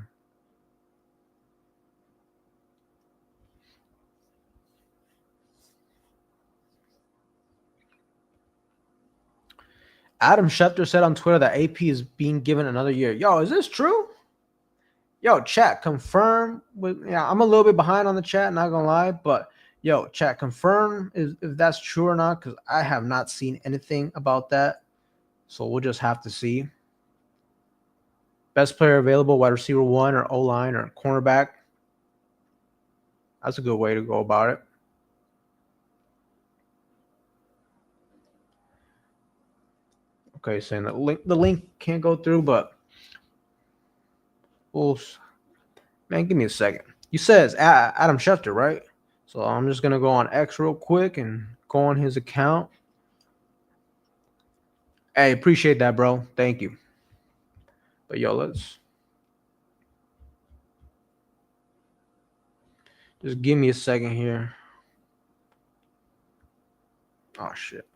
Adam Schefter said on Twitter that AP is being given another year. Yo, is this true? Yo, chat, confirm. I'm a little bit behind on the chat, not gonna lie, but yo, chat, confirm if that's true or not, because I have not seen anything about that. So we'll just have to see. Best player available, wide receiver 1 or O-line or cornerback. That's a good way to go about it. Okay, saying that the link can't go through, but man, give me a second. You said it's Adam Schefter, right? So I'm just gonna go on X real quick and go on his account. Hey, appreciate that, bro. Thank you. But yo, let's just give me a second here. Oh shit.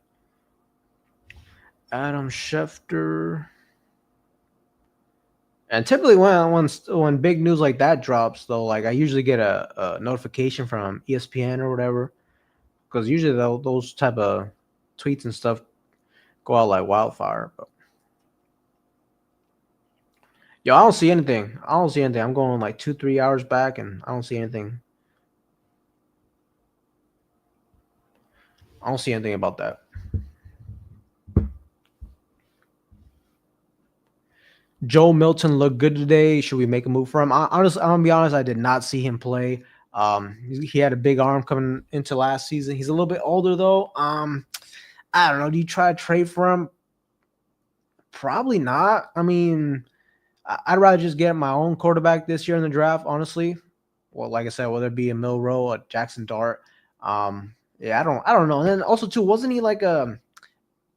Adam Schefter. And typically when big news like that drops, though, like I usually get a notification from ESPN or whatever, because usually those type of tweets and stuff go out like wildfire. But yo, I don't see anything. I'm going like 2-3 hours back, and I don't see anything. I don't see anything about that. Joe Milton looked good today. Should we make a move for him? Honestly, I'm gonna be honest. I did not see him play. He had a big arm coming into last season. He's a little bit older though. I don't know. Do you try to trade for him? Probably not. I mean, I'd rather just get my own quarterback this year in the draft. Honestly, well, like I said, whether it be a Milroe or Jackson Dart. Yeah, I don't know. And then also too, wasn't he like a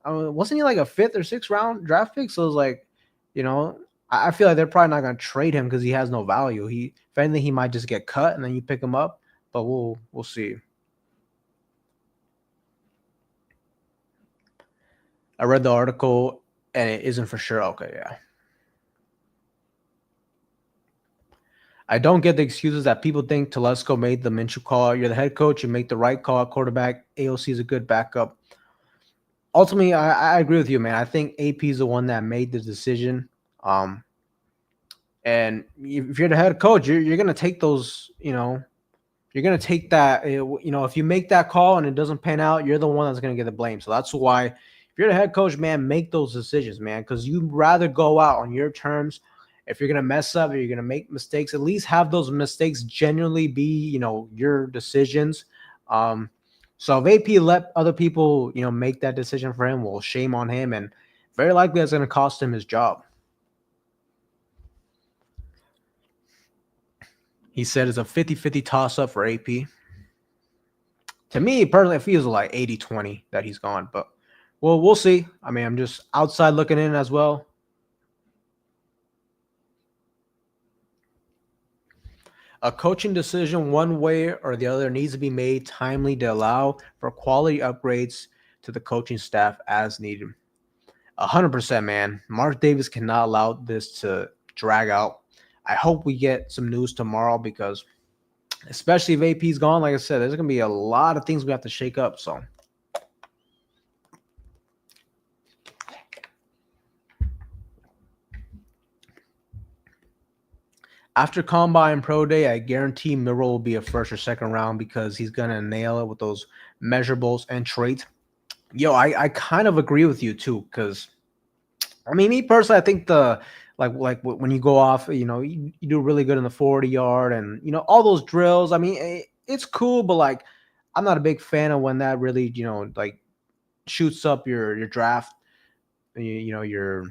fifth or sixth round draft pick? So it was like, you know, I feel like they're probably not going to trade him because he has no value. If anything, he might just get cut and then you pick him up. But we'll see. I read the article and it isn't for sure. Okay, yeah. I don't get the excuses that people think Telesco made the Minshew call. You're the head coach. You make the right call at quarterback. AOC is a good backup. Ultimately, I agree with you, man. I think AP is the one that made the decision. And if you're the head coach, you're going to take those, you're going to take that, if you make that call and it doesn't pan out, you're the one that's going to get the blame. So that's why if you're the head coach, man, make those decisions, man, because you'd rather go out on your terms. If you're going to mess up or you're going to make mistakes, at least have those mistakes genuinely be, your decisions. So if AP let other people, make that decision for him, well, shame on him. And very likely that's going to cost him his job. He said it's a 50-50 toss-up for AP. To me, personally, it feels like 80-20 that he's gone. But, well, we'll see. I mean, I'm just outside looking in as well. A coaching decision one way or the other needs to be made timely to allow for quality upgrades to the coaching staff as needed. 100%, man. Mark Davis cannot allow this to drag out. I hope we get some news tomorrow because especially if AP's gone, like I said, there's going to be a lot of things we have to shake up. So after Combine Pro Day, I guarantee Milroe will be a first or second round because he's going to nail it with those measurables and traits. Yo, I kind of agree with you too because, I mean, me personally, I think like when you go off, you do really good in the 40-yard and, all those drills. I mean, it's cool, but like I'm not a big fan of when that really, like shoots up your draft, your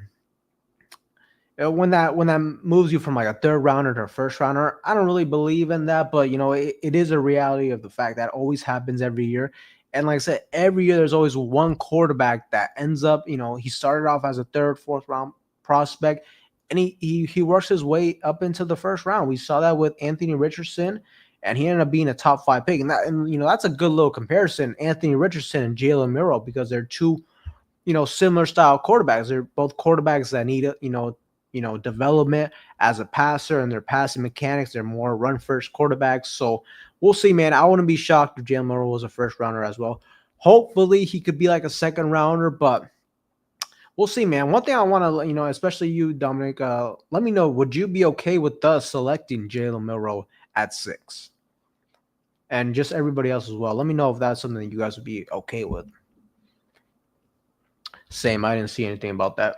when that moves you from like a third rounder to a first rounder. I don't really believe in that, but it is a reality of the fact that always happens every year. And like I said, every year there's always one quarterback that ends up, he started off as a third, fourth round prospect, and he works his way up into the first round. We saw that with Anthony Richardson, and he ended up being a top 5 pick. And that's a good little comparison, Anthony Richardson and Jalen Milroe, because they're two, similar style quarterbacks. They're both quarterbacks that need, development as a passer, and their passing mechanics. They're more run first quarterbacks. So we'll see, man. I wouldn't be shocked if Jalen Milroe was a first rounder as well. Hopefully he could be like a second rounder, but we'll see, man. One thing I want to, especially you, Dominic, let me know, would you be okay with us selecting Jalen Milroe at 6? And just everybody else as well. Let me know if that's something that you guys would be okay with. Same. I didn't see anything about that.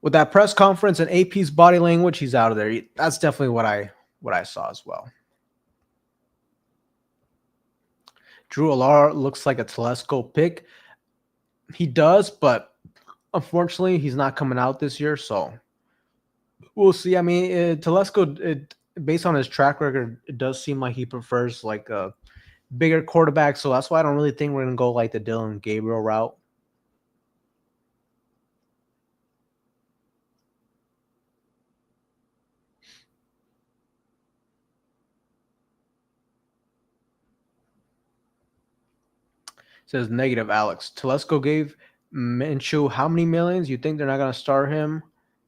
With that press conference and AP's body language, he's out of there. That's definitely what I saw as well. Drew Alar looks like a Telesco pick. He does, but unfortunately, he's not coming out this year, so we'll see. I mean, Telesco, based on his track record, it does seem like he prefers like a bigger quarterback, so that's why I don't really think we're going to go like the Dylan Gabriel route. Says negative Alex. Telesco gave Minshew how many millions? You think they're not going to start him?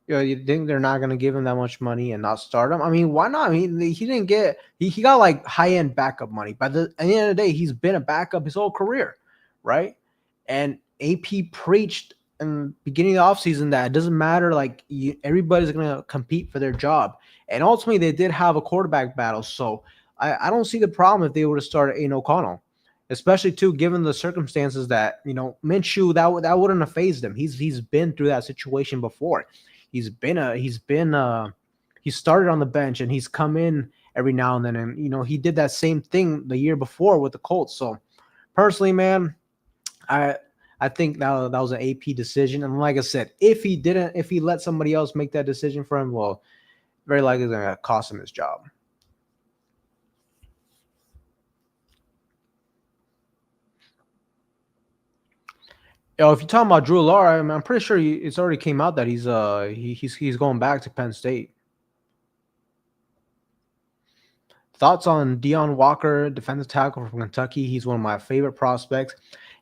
You think they're not going to give him that much money and not start him? I mean, why not? I mean, he didn't get he got like high-end backup money. At the end of the day, he's been a backup his whole career, right? And AP preached in the beginning of the offseason that it doesn't matter, like everybody's going to compete for their job. And ultimately, they did have a quarterback battle. So I don't see the problem if they were to start Aiden O'Connell. Especially too, given the circumstances that Minshew that wouldn't have phased him. He's been through that situation before. he started on the bench and he's come in every now and then, and he did that same thing the year before with the Colts. So personally, man, I I think that was an AP decision. And like I said, if he let somebody else make that decision for him, well, very likely it's gonna cost him his job. If you're talking about Drew Lar, I'm pretty sure it's already came out that he's going back to Penn State. Thoughts on Deion Walker, defensive tackle from Kentucky? He's one of my favorite prospects,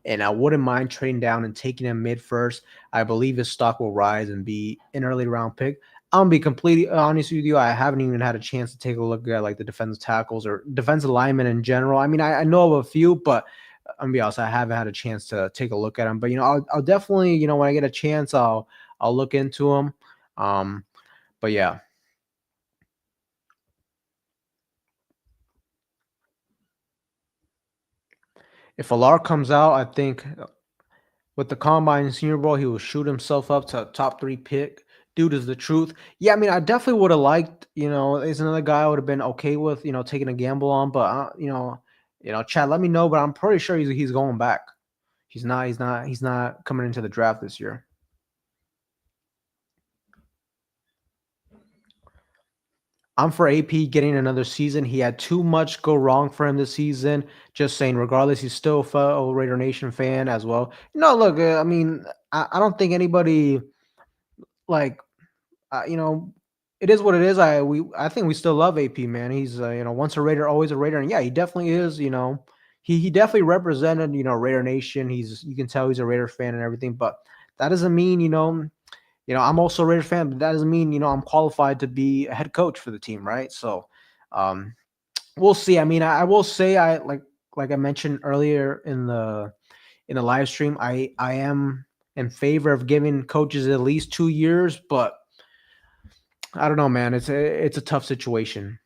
and I wouldn't mind trading down and taking him mid first. I believe his stock will rise and be an early round pick. I'm gonna be completely honest with you. I haven't even had a chance to take a look at like the defensive tackles or defensive linemen in general. I mean, I know of a few, but I'm gonna be honest, I haven't had a chance to take a look at them. But I'll definitely, when I get a chance, I'll look into them. But yeah. If Alar comes out, I think with the combine and Senior Bowl, he will shoot himself up to a top 3 pick. Dude is the truth. Yeah, I mean, I definitely would have liked, is another guy I would have been okay with, taking a gamble on. But Chad, let me know. But I'm pretty sure he's going back. He's not coming into the draft this year. I'm for AP getting another season. He had too much go wrong for him this season. Just saying, regardless, he's still a fellow Raider Nation fan as well. No, look, I mean, I don't think anybody like, you know, it is what it is. I think we still love AP, man. He's once a Raider, always a Raider, and yeah, he definitely is. He definitely represented Raider Nation. You can tell he's a Raider fan and everything, but that doesn't mean I'm also a Raiders fan, but that doesn't mean, I'm qualified to be a head coach for the team, right? So um we'll see. I mean, I will say like I mentioned earlier in the live stream, I am in favor of giving coaches at least 2 years, but I don't know, man. It's a tough situation.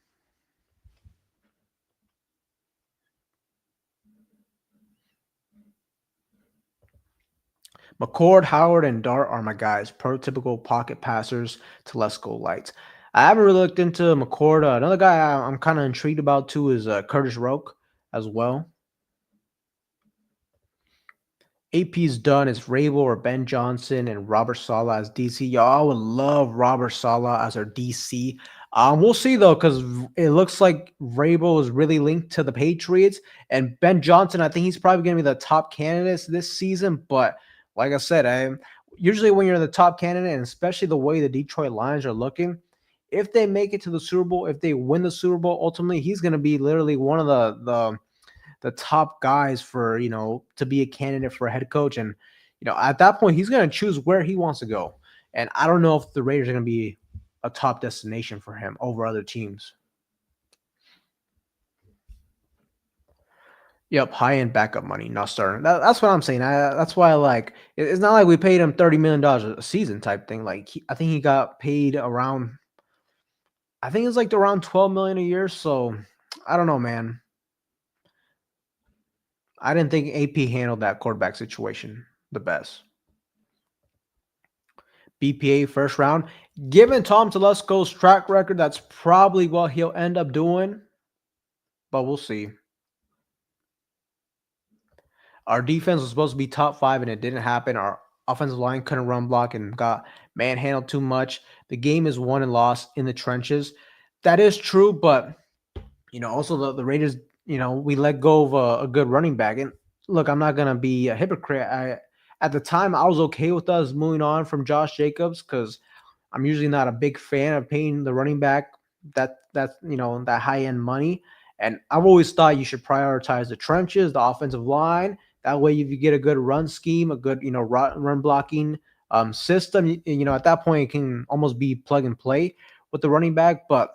McCord, Howard, and Dart are my guys. Prototypical pocket passers, Telesco lights. I haven't really looked into McCord. Another guy I'm kind of intrigued about too is Curtis Roke as well. AP's done is Vrabel or Ben Johnson and Robert Sala as DC. Y'all would love Robert Sala as our DC. We'll see though, because it looks like Vrabel is really linked to the Patriots, and Ben Johnson. I think he's probably going to be the top candidates this season. But like I said, usually when you're the top candidate, and especially the way the Detroit Lions are looking, if they make it to the Super Bowl, if they win the Super Bowl, ultimately he's going to be literally one of the top guys for to be a candidate for a head coach. And at that point he's going to choose where he wants to go, and I don't know if the Raiders are going to be a top destination for him over other teams. Yep, high end backup money, not starting. That's what I'm saying. That's why it's not like we paid him $30 million a season type thing. Like I think he got paid around, I think it's like around 12 million a year. So I don't know, man. I didn't think AP handled that quarterback situation the best. BPA first round. Given Tom Telesco's track record, that's probably what he'll end up doing, but we'll see. Our defense was supposed to be top 5, and it didn't happen. Our offensive line couldn't run block and got manhandled too much. The game is won and lost in the trenches. That is true, but also the Raiders, we let go of a good running back. And look, I'm not gonna be a hypocrite. At the time I was okay with us moving on from Josh Jacobs because I'm usually not a big fan of paying the running back that high end money. And I've always thought you should prioritize the trenches, the offensive line. That way, if you get a good run scheme, a good run blocking system, at that point it can almost be plug and play with the running back. But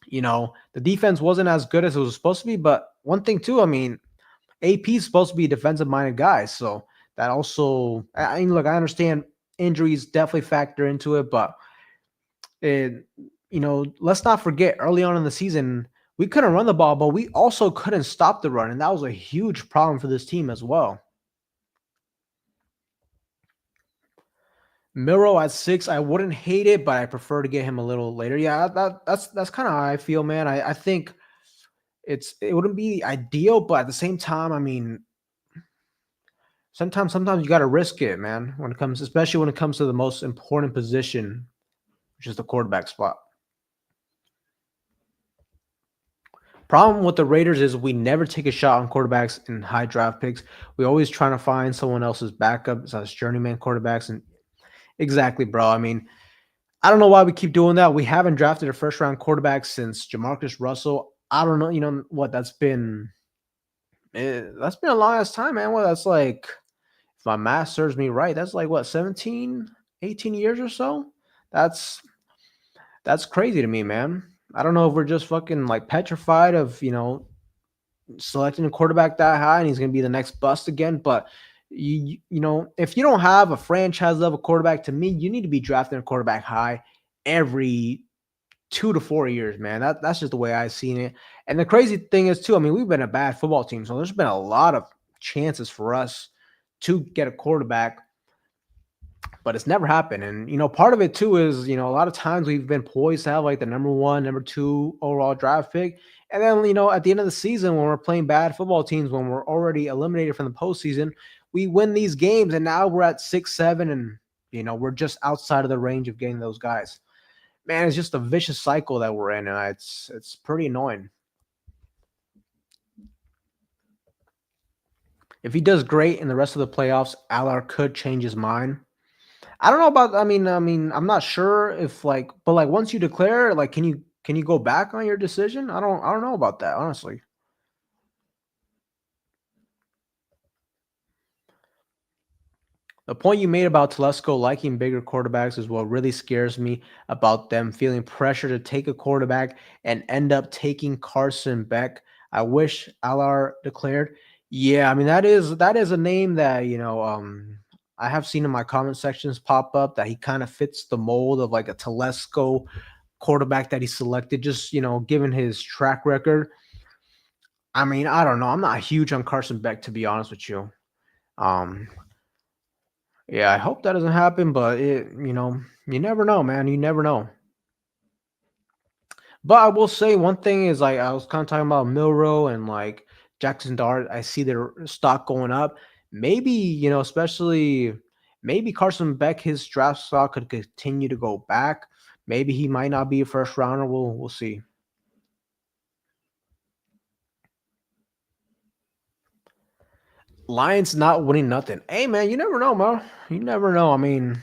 the defense wasn't as good as it was supposed to be. But one thing too, I mean, AP is supposed to be a defensive minded guy, so that also, I mean, look, I understand injuries definitely factor into it, but let's not forget early on in the season, we couldn't run the ball, but we also couldn't stop the run. And that was a huge problem for this team as well. Milroe at 6, I wouldn't hate it, but I prefer to get him a little later. Yeah, that's kind of how I feel, man. I think it wouldn't be ideal, but at the same time, I mean, sometimes you got to risk it, man. When it comes, especially when it comes to the most important position, which is the quarterback spot. Problem with the Raiders is we never take a shot on quarterbacks in high draft picks. We always trying to find someone else's backup, as journeyman quarterbacks, and exactly, bro. I mean, I don't know why we keep doing that. We haven't drafted a first round quarterback since Jamarcus Russell. I don't know. You know what? That's been a long ass time, man. Well, that's like, if my math serves me right, that's like what, 17, 18 years or so. That's that's crazy to me, man. I don't know if we're just fucking like petrified of selecting a quarterback that high and he's going to be the next bust again. But if you don't have a franchise level quarterback, to me, you need to be drafting a quarterback high every 2 to 4 years, man. That's just the way I've seen it. And the crazy thing is too, I mean, we've been a bad football team, so there's been a lot of chances for us to get a quarterback, but it's never happened. And part of it too is a lot of times we've been poised to have like the number 1, number 2 overall draft pick, and then at the end of the season when we're playing bad football teams, when we're already eliminated from the postseason, we win these games, and now we're at 6, 7, and we're just outside of the range of getting those guys. Man, it's just a vicious cycle that we're in, and it's pretty annoying. If he does great in the rest of the playoffs, Allard could change his mind. I don't know about. I mean, I'm not sure if but like once you declare, like, can you go back on your decision? I don't know about that, honestly. The point you made about Telesco liking bigger quarterbacks is what really scares me about them feeling pressure to take a quarterback and end up taking Carson Beck. I wish Alar declared. Yeah, I mean that is a name that I have seen in my comment sections pop up that he kind of fits the mold of like a Telesco quarterback that he selected. Just given his track record. I mean, I don't know. I'm not huge on Carson Beck, to be honest with you. Um, Yeah, I hope that doesn't happen, but you never know, man. You never know. But I will say one thing is, like, I was kind of talking about Milroe and like Jackson Dart. I see their stock going up. Maybe, especially maybe Carson Beck, his draft stock could continue to go back. Maybe he might not be a first rounder. We'll see. Lions not winning nothing. Hey man, you never know, man. You never know. I mean,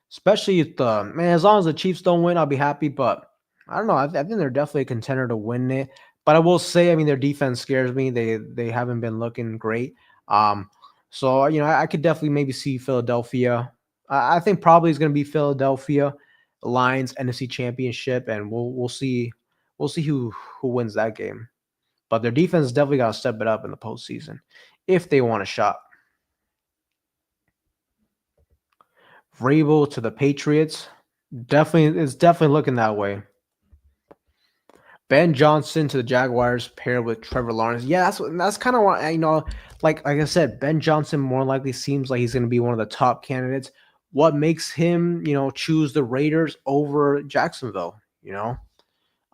especially if the man, as long as the Chiefs don't win, I'll be happy. But I don't know. I think they're definitely a contender to win it. But I will say, I mean, their defense scares me. They haven't been looking great. Um, so I could definitely maybe see Philadelphia. I think probably is going to be Philadelphia Lions NFC Championship, and we'll see who wins that game. But their defense definitely got to step it up in the postseason if they want a shot. Vrabel to the Patriots. Definitely, it's definitely looking that way. Ben Johnson to the Jaguars paired with Trevor Lawrence. Yeah, that's kind of what like I said, Ben Johnson more likely seems like he's going to be one of the top candidates. What makes him, choose the Raiders over Jacksonville? But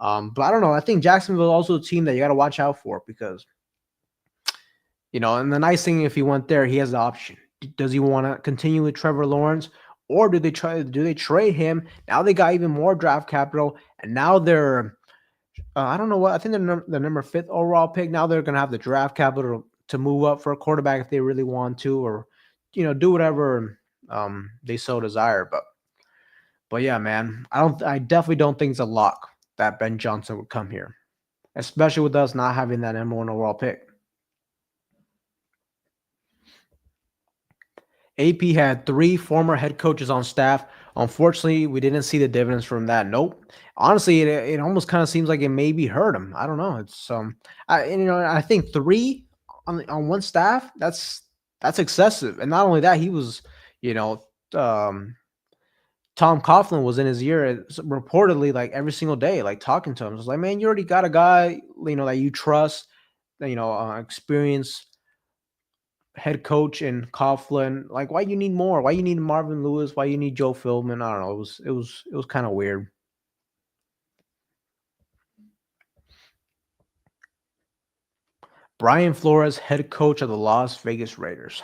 I don't know. I think Jacksonville is also a team that you got to watch out for because and the nice thing, if he went there, he has the option. Does he want to continue with Trevor Lawrence, or do they trade him? Now they got even more draft capital, and now they're I don't know what, I think they're the number 5th overall pick. Now they're gonna have the draft capital to move up for a quarterback if they really want to, or do whatever they so desire. But yeah, man, I definitely don't think it's a lock that Ben Johnson would come here, especially with us not having that number 1 overall pick. AP had 3 former head coaches on staff. Unfortunately, we didn't see the dividends from that. Nope. Honestly, it almost kind of seems like it maybe hurt him. I don't know. It's I think 3 on one staff. That's excessive. And not only that, he was you know um, Tom Coughlin was in his ear reportedly like every single day, like talking to him. It's like, man, you already got a guy that you trust, experience head coach in Coughlin. Like, why you need more? Why you need Marvin Lewis? Why you need Joe Philbin? I don't know. It was kind of weird. Brian Flores, head coach of the Las Vegas Raiders.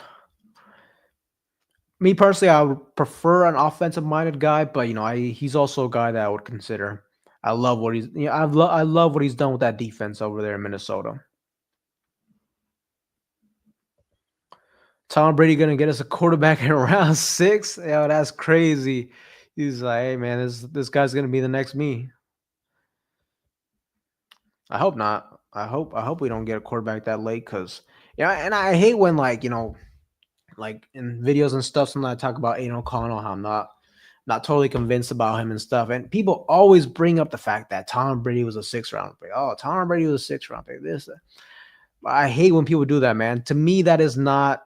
Me personally, I would prefer an offensive minded guy, but he's also a guy that I would consider. I love what he's I love what he's done with that defense over there in Minnesota. Tom Brady gonna get us a quarterback in round 6? Yo, that's crazy. He's like, hey man, this guy's gonna be the next me. I hope not. I hope we don't get a quarterback that late because and I hate when like in videos and stuff, sometimes I talk about Aiden O'Connell, how I'm not totally convinced about him and stuff. And people always bring up the fact that Tom Brady was a 6th round pick. Oh, Tom Brady was a 6th round pick. This, that. I hate when people do that, man. To me, that is not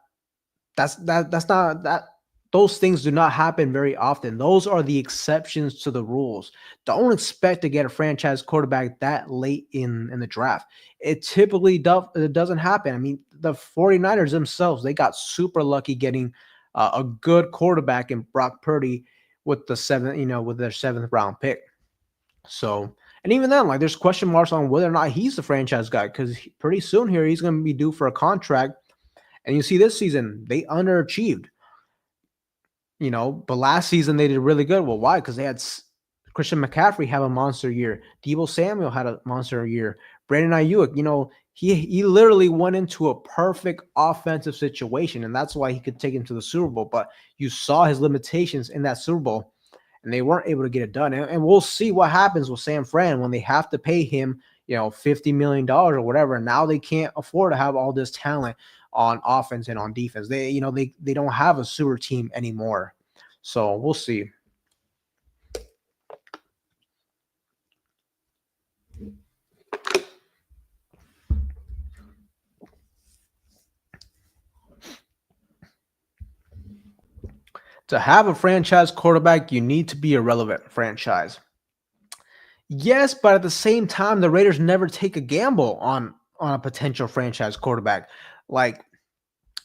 that's not that those things do not happen very often. Those are the exceptions to the rules. Don't expect to get a franchise quarterback that late in the draft. It doesn't happen. I mean, the 49ers themselves, they got super lucky getting a good quarterback in Brock Purdy with with their 7th round pick. So, and even then, like, there's question marks on whether or not he's the franchise guy because pretty soon here he's going to be due for a contract. And you see this season, they underachieved, but last season they did really good. Well, why? Because they had Christian McCaffrey have a monster year. Deebo Samuel had a monster year. Brandon Ayuk, he literally went into a perfect offensive situation, and that's why he could take him to the Super Bowl. But you saw his limitations in that Super Bowl, and they weren't able to get it done. And we'll see what happens with San Fran when they have to pay him, $50 million or whatever. And now they can't afford to have all this talent on offense and on defense. They don't have a super team anymore. So we'll see. To have a franchise quarterback, you need to be a relevant franchise. Yes, but at the same time, the Raiders never take a gamble on a potential franchise quarterback. Like,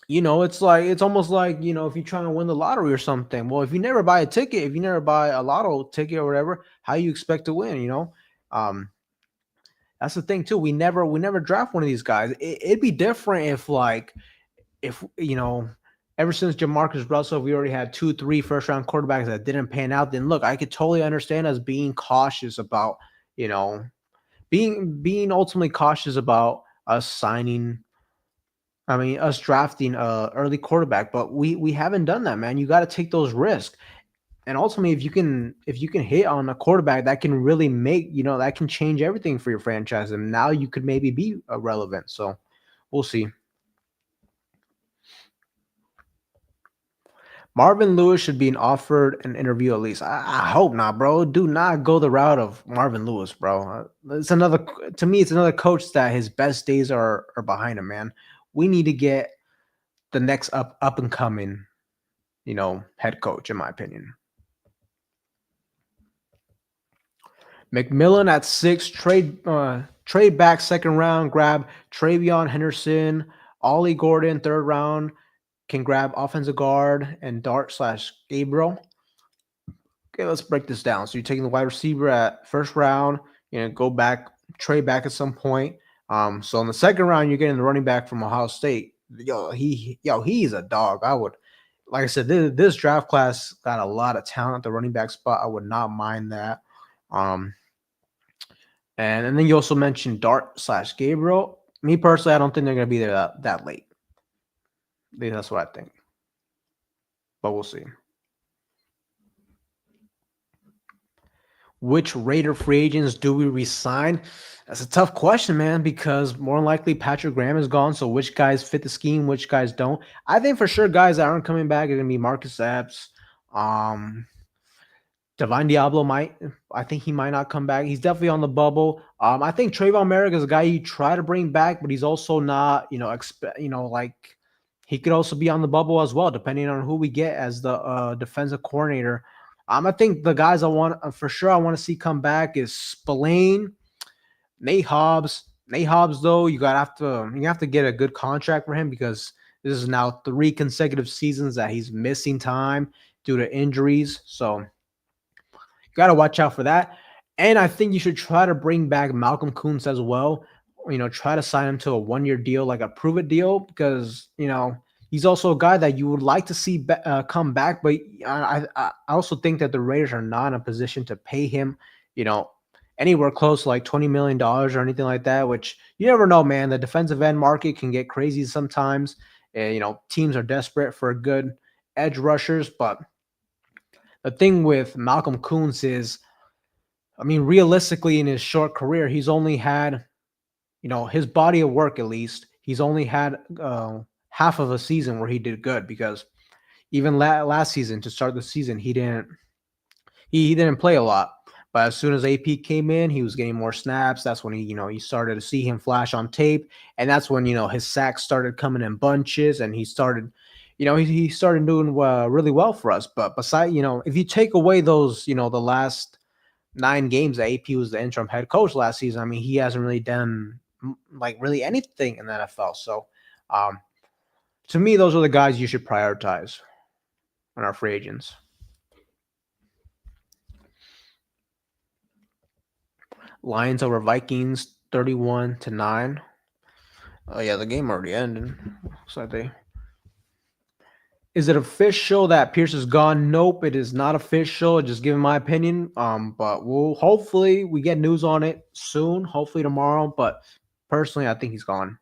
it's almost like, if you're trying to win the lottery or something. Well, if you never buy a ticket, if you never buy a lotto ticket or whatever, how you expect to win? Um, that's the thing too. We never draft one of these guys. It'd be different if ever since Jamarcus Russell, we already had 2, 3 first-round quarterbacks that didn't pan out. Then look, I could totally understand us being cautious about, being ultimately cautious about us signing. I mean, us drafting a early quarterback, but we haven't done that, man. You got to take those risks. And ultimately, if you can hit on a quarterback that can really make, that can change everything for your franchise, and now you could maybe be relevant. So we'll see. Marvin Lewis should be offered an interview at least. I hope not, bro. Do not go the route of Marvin Lewis, bro. To me, it's another coach that his best days are behind him, man. We need to get the next up and coming, head coach, in my opinion. McMillan at 6, trade back 2nd round, grab Travion Henderson, Ollie Gordon 3rd round, can grab offensive guard and Dart/Gabriel. Okay, let's break this down. So you're taking the wide receiver at 1st round, go back, trade back at some point. So in the 2nd round, you're getting the running back from Ohio State. He's a dog. Like I said, this draft class got a lot of talent at the running back spot. I would not mind that. And then you also mentioned Dart/Gabriel. Me personally, I don't think they're going to be there that late. At least that's what I think. But we'll see. Which Raider free agents do we resign? That's a tough question, man, because more than likely Patrick Graham is gone. So which guys fit the scheme, which guys don't? I think for sure guys that aren't coming back are going to be Marcus Epps. Divine Diablo I think he might not come back. He's definitely on the bubble. I think Trayvon Merrick is a guy you try to bring back, but he's also not, like he could also be on the bubble as well, depending on who we get as the defensive coordinator. I think the guys I want to see come back is Spillane, Nate Hobbs. Nate Hobbs, though, you have to get a good contract for him because This is now 3 consecutive seasons that he's missing time due to injuries. So you got to watch out for that. And I think you should try to bring back Malcolm Kuntz as well. Try to sign him to a 1-year deal, like a prove it deal, because he's also a guy that you would like to see come back. But I also think that the Raiders are not in a position to pay him, anywhere close to like $20 million or anything like that. Which you never know, man. The defensive end market can get crazy sometimes. Teams are desperate for good edge rushers, but the thing with Malcolm Kuntz is, I mean, realistically, in his short career, he's only had, his body of work at least, he's only had half of a season where he did good, because even last season, to start the season, he didn't play a lot. But as soon as AP came in, he was getting more snaps. That's when he started to see him flash on tape, and that's when his sacks started coming in bunches, and he started, he started doing really well for us. But besides, if you take away those, the last 9 games that AP was the interim head coach last season, I mean, he hasn't really done like really anything in the NFL. So, to me, those are the guys you should prioritize on our free agents. Lions over Vikings 31-9. Oh yeah, the game already ended. So is it official that Pierce is gone? Nope, it is not official. Just giving my opinion. But hopefully we get news on it soon. Hopefully tomorrow. But personally, I think he's gone.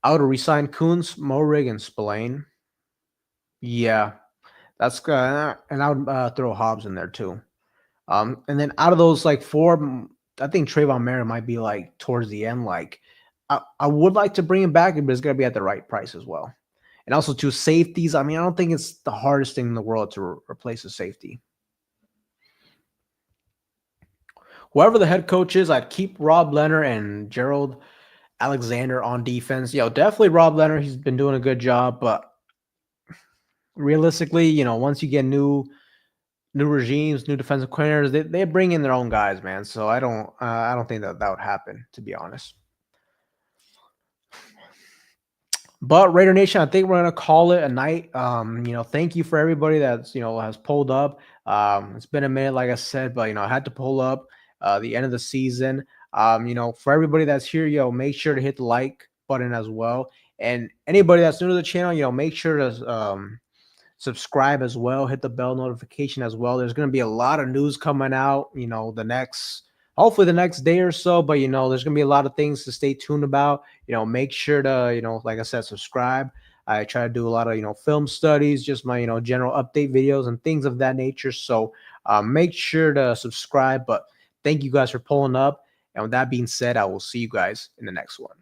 I would resign Kuntz, Moehrig, and Spillane. Yeah, that's good. And I would throw Hobbs in there too. And then out of those like 4, I think Trayvon Merritt might be like towards the end. Like I would like to bring him back, but it's gonna be at the right price as well. And also 2 safeties. I mean, I don't think it's the hardest thing in the world to replace a safety. Whoever the head coach is, I'd keep Rob Leonard and Gerald Alexander on defense. Definitely Rob Leonard. He's been doing a good job, but realistically, once you get new regimes, new defensive coordinators, they bring in their own guys, man. So I don't think that would happen, to be honest. But Raider Nation, I think we're gonna call it a night. Thank you for everybody that's has pulled up. It's been a minute, like I said, but I had to pull up the end of the season. For everybody that's here, make sure to hit the like button as well. And anybody that's new to the channel, make sure to subscribe as well. Hit the bell notification as well. There's gonna be a lot of news coming out. Hopefully the next day or so, but there's gonna be a lot of things to stay tuned about. Make sure to like I said, subscribe. I try to do a lot of film studies, just my general update videos and things of that nature. So make sure to subscribe. But thank you guys for pulling up. And with that being said, I will see you guys in the next one.